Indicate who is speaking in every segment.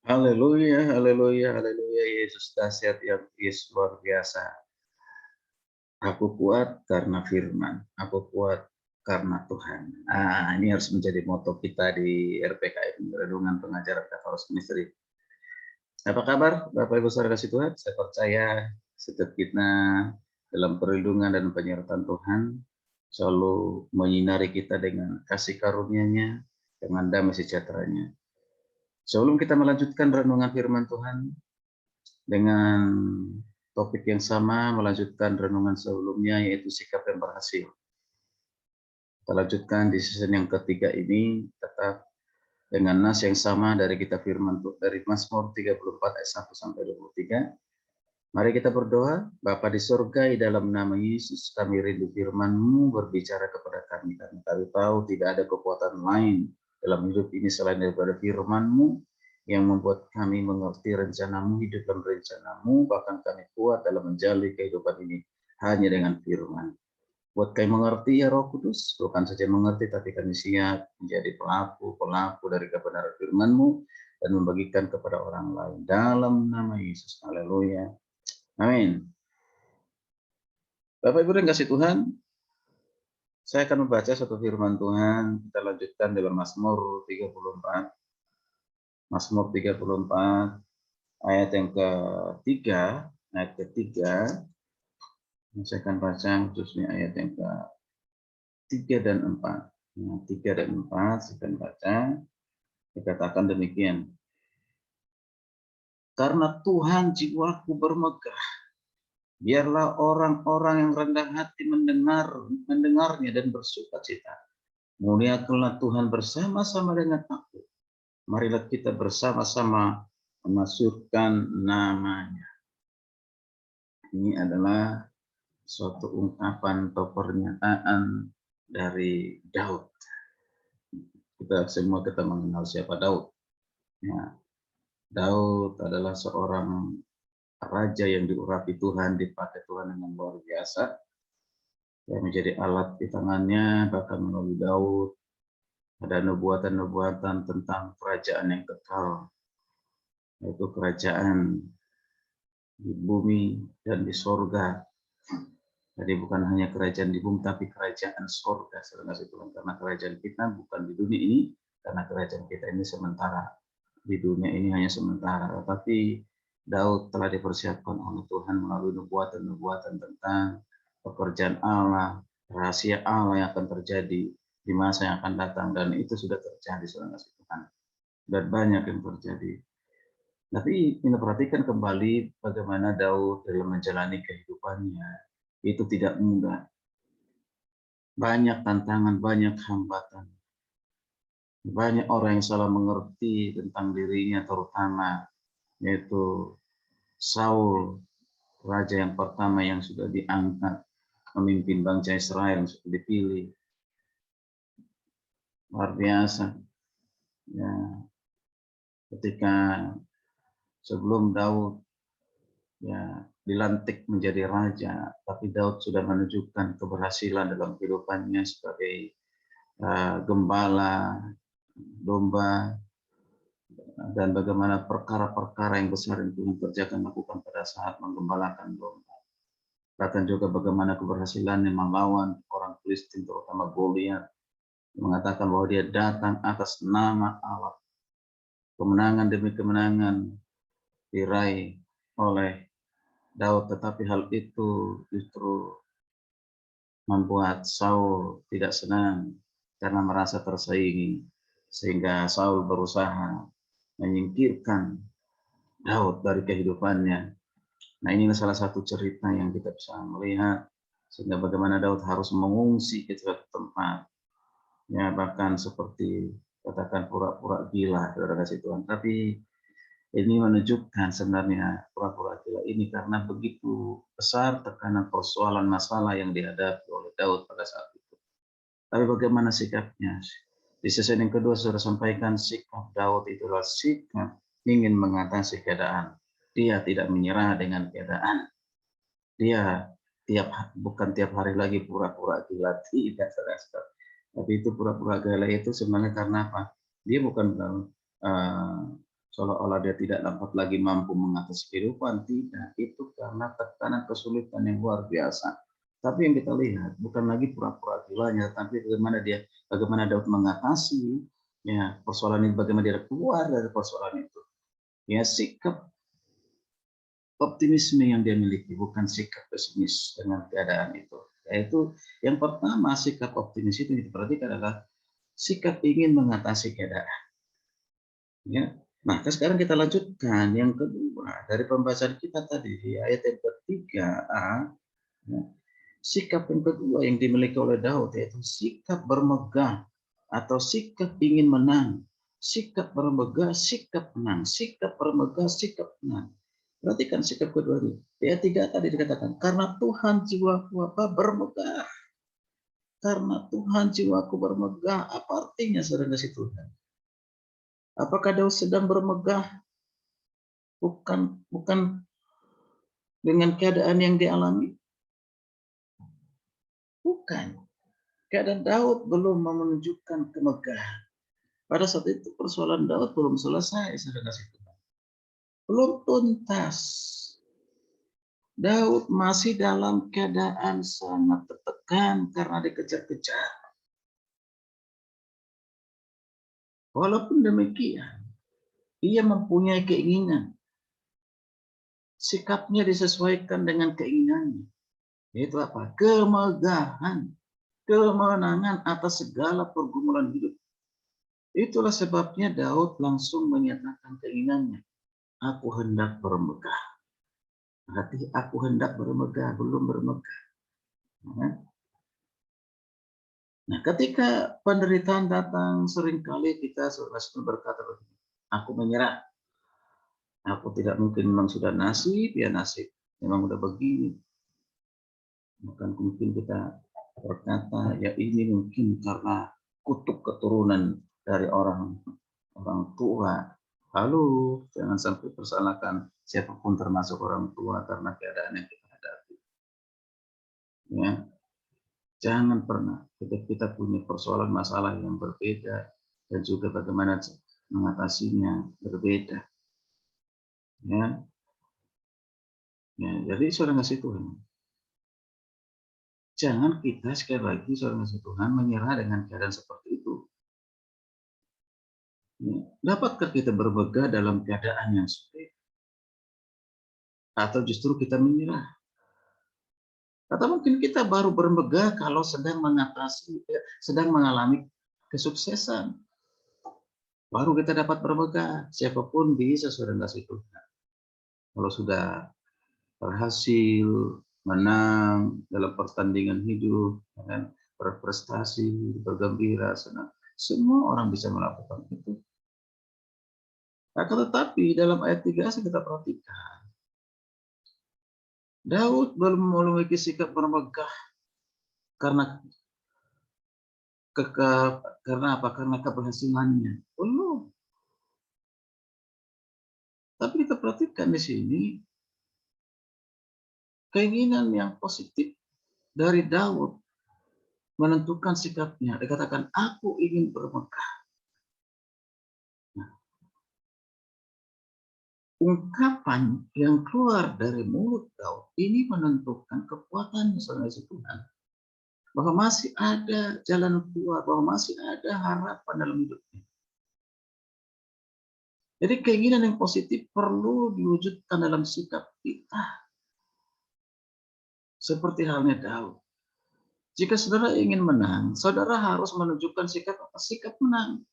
Speaker 1: Haleluya, haleluya, haleluya. Yesus dahsyat, ya Yesus luar biasa. Aku kuat karena firman, aku kuat karena Tuhan. Ini harus menjadi moto kita di RPKM, Renungan Pengajaran Katolik Misteri. Apa kabar Bapak Ibu Saudara kasih Tuhan? Saya percaya setiap kita dalam perlindungan dan penyertaan Tuhan selalu menyinari kita dengan kasih karunia-Nya, dengan damai sejahteranya. Sebelum kita melanjutkan renungan firman Tuhan dengan topik yang sama, melanjutkan renungan sebelumnya, yaitu sikap yang berhasil. Kita lanjutkan di season yang ketiga ini, tetap dengan nas yang sama dari kita firman dari Mazmur 34 ayat 1 sampai 23. Mari kita berdoa. Bapa di surga, di dalam nama Yesus, kami rindu firman-Mu berbicara kepada kami. Karena kami tahu tidak ada kekuatan lain dalam hidup ini selain daripada firman-Mu yang membuat kami mengerti rencana-Mu, hidup dalam rencana-Mu, bahkan kami kuat dalam menjalani kehidupan ini hanya dengan firman. Buat kami mengerti ya Roh Kudus, bukan saja mengerti tapi kami siap menjadi pelaku dari kebenaran firman-Mu dan membagikan kepada orang lain. Dalam nama Yesus, haleluya. Amin. Bapak Ibu yang kasih Tuhan, saya akan membaca satu firman Tuhan. Kita lanjutkan dengan Mazmur 34. Mazmur 34 ayat yang ketiga, ayat ketiga. Saya akan baca khususnya ayat yang ke-3 dan 4. Nah, 3 dan 4 saya akan baca. Dikatakan demikian. Karena Tuhan jiwaku bermegah, biarlah orang-orang yang rendah hati mendengarnya dan bersuka cita. Muliakanlah Tuhan bersama-sama dengan aku. Marilah kita bersama-sama memasukkan namanya. Ini adalah suatu ungkapan atau pernyataan dari Daud. Kita mengenal siapa Daud. Ya, Daud adalah seorang raja yang diurapi Tuhan, dipakai Tuhan dengan luar biasa. Yang menjadi alat di tangannya, bahkan melalui Daud ada nubuatan-nubuatan tentang kerajaan yang kekal, yaitu kerajaan di bumi dan di sorga. Jadi bukan hanya kerajaan di bumi, tapi kerajaan sorga, saudara Tuhan. Karena kerajaan kita bukan di dunia ini, karena kerajaan kita ini sementara. Di dunia ini hanya sementara. Tetapi Daud telah dipersiapkan oleh Tuhan melalui nubuatan-nubuatan tentang pekerjaan Allah, rahasia Allah yang akan terjadi di masa yang akan datang. Dan itu sudah terjadi, saudara Tuhan. Dan banyak yang terjadi. Tapi kita perhatikan kembali bagaimana Daud dalam menjalani kehidupannya. Itu tidak mudah. Banyak tantangan, banyak hambatan. Banyak orang yang salah mengerti tentang dirinya, terutama yaitu Saul, raja yang pertama yang sudah diangkat memimpin bangsa Israel yang sudah dipilih. Luar biasa. Ya, ketika sebelum Daud ya dilantik menjadi raja, tapi Daud sudah menunjukkan keberhasilan dalam kehidupannya sebagai gembala domba, dan bagaimana perkara-perkara yang besar yang Tuhan kerjakan lakukan pada saat menggembalakan domba. Bahkan juga bagaimana keberhasilannya melawan orang Filistin, terutama Goliat, mengatakan bahwa dia datang atas nama Allah. Kemenangan demi kemenangan diraih oleh Daud, tetapi hal itu justru membuat Saul tidak senang karena merasa tersaingi, sehingga Saul berusaha menyingkirkan Daud dari kehidupannya. Nah, ini salah satu cerita yang kita bisa melihat, sehingga bagaimana Daud harus mengungsi ke suatu tempat, ya bahkan seperti katakan pura-pura gila, saudara kasih Tuhan. Tapi ini menunjukkan sebenarnya pura-pura gila ini karena begitu besar tekanan persoalan masalah yang dihadapi oleh Daud pada saat itu. Tapi bagaimana sikapnya? Di sesi yang kedua sudah sampaikan sikap Daud itulah sikap ingin mengatasi keadaan. Dia tidak menyerah dengan keadaan. Dia bukan tiap hari lagi pura-pura gila, tidak, saudara. Tapi itu pura-pura gila itu sebenarnya karena apa? Dia bukan seolah-olah dia tidak dapat lagi mampu mengatasi kehidupan. Tidak, itu karena tekanan kesulitan yang luar biasa. Tapi yang kita lihat bukan lagi pura-pura gilanya, tapi bagaimana Daud mengatasi ya persoalan ini, bagaimana dia keluar dari persoalan itu. Ya, sikap optimisme yang dia miliki, bukan sikap pesimis dengan keadaan itu. Yaitu yang pertama, sikap optimis itu diperhatikan adalah sikap ingin mengatasi keadaan. Ya. Nah, sekarang kita lanjutkan yang kedua dari pembahasan kita tadi di ayat yang ketiga. Ya, sikap yang kedua yang dimiliki oleh Daud yaitu sikap bermegah atau sikap ingin menang. Sikap bermegah, sikap menang. Sikap bermegah, sikap menang. Perhatikan sikap kedua ini. Di ayat 3 tadi dikatakan, karena Tuhan jiwaku bermegah. Karena Tuhan jiwaku bermegah. Apa artinya saudara kasih Tuhan? Apakah Daud sedang bermegah? Bukan dengan keadaan yang dialami? Bukan. Keadaan Daud belum menunjukkan kemegahan. Pada saat itu persoalan Daud belum selesai, saudara kasih Tuhan. Belum tuntas. Daud masih dalam keadaan sangat tertekan karena dikejar-kejar. Walaupun demikian, ia mempunyai keinginan. Sikapnya disesuaikan dengan keinginannya. Yaitu apa? Kemegahan, kemenangan atas segala pergumulan hidup. Itulah sebabnya Daud langsung menyatakan keinginannya. Aku hendak bermegah. Berarti aku hendak bermegah, belum bermegah. Nah, ketika penderitaan datang, seringkali kita berkata, aku menyerah. Aku tidak mungkin, memang sudah nasib, ya nasib. Memang udah begini. Bukan mungkin kita berkata, ya ini mungkin karena kutuk keturunan dari orang tua. Lalu jangan sampai persalahkan siapapun termasuk orang tua karena keadaan yang kita hadapi. Ya, jangan pernah kita punya persoalan masalah yang berbeda dan juga bagaimana mengatasinya berbeda. Ya, jadi saudara kasih Tuhan, jangan kita sekali lagi saudara kasih Tuhan menyerah dengan keadaan seperti itu. Ya, dapatkah kita bermegah dalam keadaan yang sulit? Atau justru kita menyerah? Atau mungkin kita baru bermegah kalau sedang mengalami kesuksesan. Baru kita dapat bermegah. Siapapun bisa saudara kasih Tuhan. Kalau sudah berhasil menang dalam pertandingan hidup, berprestasi, bergembira, senang. Semua orang bisa melakukan itu. Nah, tetapi dalam ayat 3 kita perhatikan, Daud belum memiliki sikap bermegah karena apa? Karena keberhasilannya. Belum. Tapi kita perhatikan di sini keinginan yang positif dari Daud menentukan sikapnya. Dikatakan, aku ingin bermegah. Nah, ungkapan yang keluar dari mulut Daud ini menentukan kekuatan saudara Tuhan. Bahwa masih ada jalan keluar, bahwa masih ada harapan dalam hidupnya. Jadi keinginan yang positif perlu diwujudkan dalam sikap kita. Seperti halnya Daud. Jika saudara ingin menang, saudara harus menunjukkan sikap apa? Sikap menang.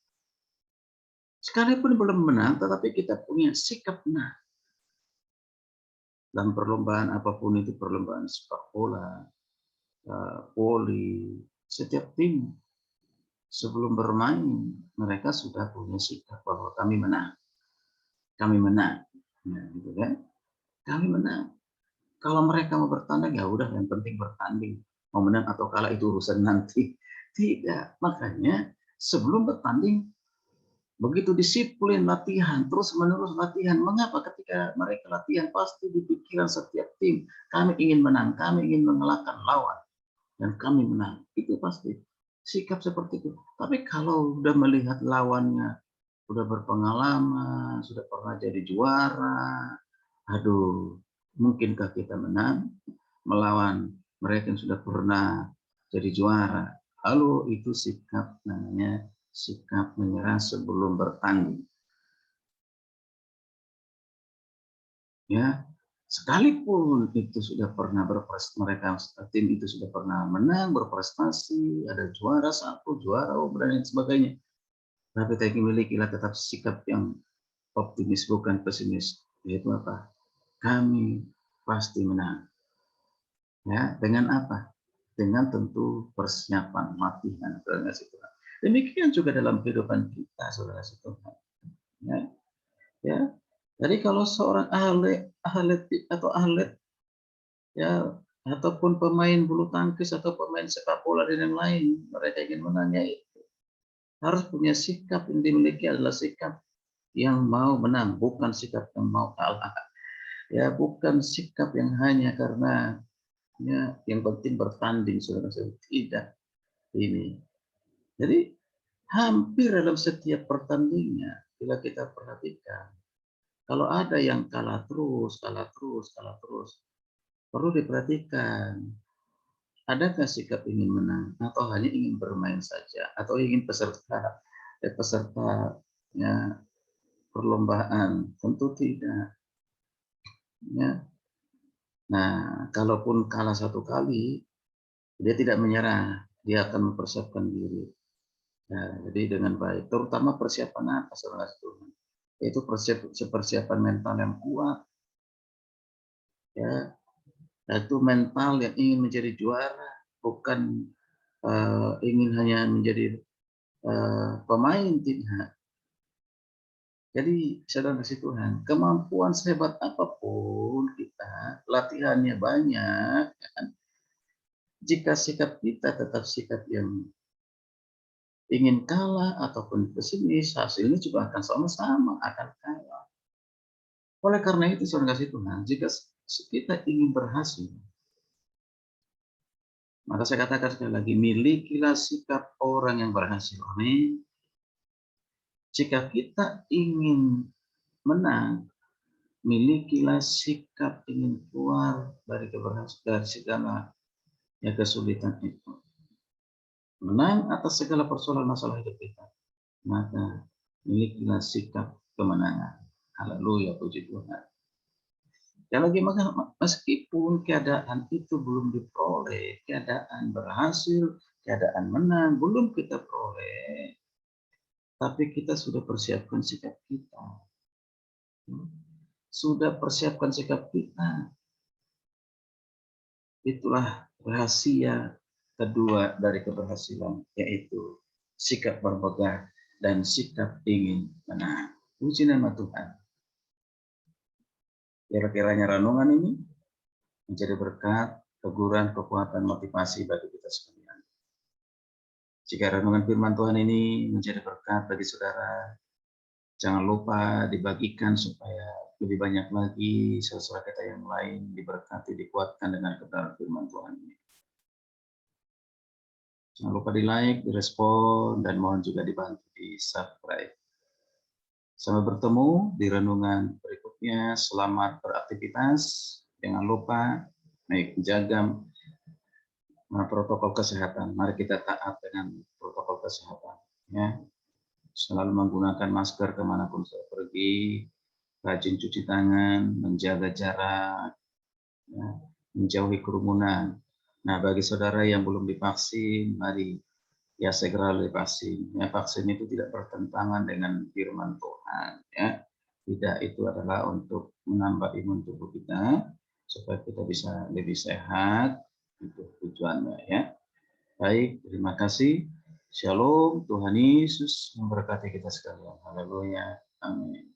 Speaker 1: Sekalipun belum menang, tetapi kita punya sikap menang. Dalam perlombaan apapun itu, perlombaan sepak bola, voli, setiap tim sebelum bermain, mereka sudah punya sikap bahwa kami menang. Kami menang. Nah, gitu kan? Kami menang. Kalau mereka mau bertanding, ya udah, yang penting bertanding. Mau menang atau kalah itu urusan nanti. Tidak. Makanya sebelum bertanding, begitu disiplin latihan, terus menerus latihan. Mengapa? Ketika mereka latihan, pasti di pikiran setiap tim, kami ingin menang, kami ingin mengalahkan lawan, dan kami menang. Itu pasti sikap seperti itu. Tapi kalau udah melihat lawannya sudah berpengalaman, sudah pernah jadi juara. Aduh, mungkinkah kita menang melawan mereka yang sudah pernah jadi juara? Lalu itu sikap namanya sikap menyerah sebelum bertanding. Ya, sekalipun itu sudah pernah berprestasi, mereka tim itu sudah pernah menang, berprestasi, ada juara 1, juara dan lain sebagainya. Tapi milikilah tetap sikap yang optimis bukan pesimis. Yaitu apa? Kami pasti menang. Ya, dengan apa? Dengan tentu persiapan latihan. Demikian juga dalam kehidupan kita, saudara Tuhan. Ya, ya. Jadi kalau seorang atlet atau atlet ya ataupun pemain bulu tangkis atau pemain sepak bola dan yang lain, mereka ingin menang ya itu harus punya sikap yang dimiliki adalah sikap yang mau menang, bukan sikap yang mau kalah. Ya, bukan sikap yang hanya karena ya, yang penting bertanding, saudara-saudara. Tidak ini. Jadi hampir dalam setiap pertandingan, bila kita perhatikan, kalau ada yang kalah terus, perlu diperhatikan. Adakah sikap ingin menang atau hanya ingin bermain saja atau ingin peserta ya, perlombaan? Tentu tidak. Ya. Nah, kalaupun kalah 1 kali, dia tidak menyerah, dia akan mempersiapkan diri. Nah, jadi dengan baik, terutama persiapan apa, saudara Tuhan? Yaitu persiapan mental yang kuat, ya, yaitu mental yang ingin menjadi juara, bukan ingin hanya menjadi pemain, tidak. Jadi saudara kasih Tuhan, kemampuan sehebat apapun kita, latihannya banyak, kan? Jika sikap kita tetap sikap yang ingin kalah ataupun pesimis, hasilnya juga akan sama-sama akan kalah. Oleh karena itu, saudara kasih Tuhan, jika kita ingin berhasil, maka saya katakan sekali lagi, milikilah sikap orang yang berhasil. Amin. Jika kita ingin menang, milikilah sikap ingin keluar dari keberhasilan, dari segala ya, kesulitan itu. Menang atas segala persoalan masalah hidup kita. Maka milikilah sikap kemenangan. Haleluya, puji Tuhan. Dan lagi meskipun keadaan itu belum diperoleh, keadaan berhasil, keadaan menang belum kita peroleh, tapi kita sudah persiapkan sikap kita. Sudah persiapkan sikap kita. Itulah rahasia kedua dari keberhasilan, yaitu sikap berpegang dan sikap ingin menang. Puji nama Tuhan. Kira-kiranya renungan ini menjadi berkat, teguran, kekuatan, motivasi bagi kita sekalian. Jika renungan firman Tuhan ini menjadi berkat bagi saudara, jangan lupa dibagikan supaya lebih banyak lagi saudara kita yang lain diberkati, dikuatkan dengan kebenaran firman Tuhan ini. Jangan lupa di like, direspon, dan mohon juga dibantu di subscribe. Sampai bertemu di renungan berikutnya. Selamat beraktivitas. Jangan lupa jaga protokol kesehatan. Mari kita taat dengan protokol kesehatan. Ya. Selalu menggunakan masker kemanapun saya pergi. Rajin cuci tangan, menjaga jarak, ya, menjauhi kerumunan. Nah, bagi saudara yang belum divaksin, mari ya segera divaksin. Ya, vaksin itu tidak bertentangan dengan firman Tuhan. Ya, tidak, itu adalah untuk menambah imun tubuh kita supaya kita bisa lebih sehat. Itu tujuannya. Ya, baik. Terima kasih. Shalom. Tuhan Yesus memberkati kita sekalian. Haleluya. Amin.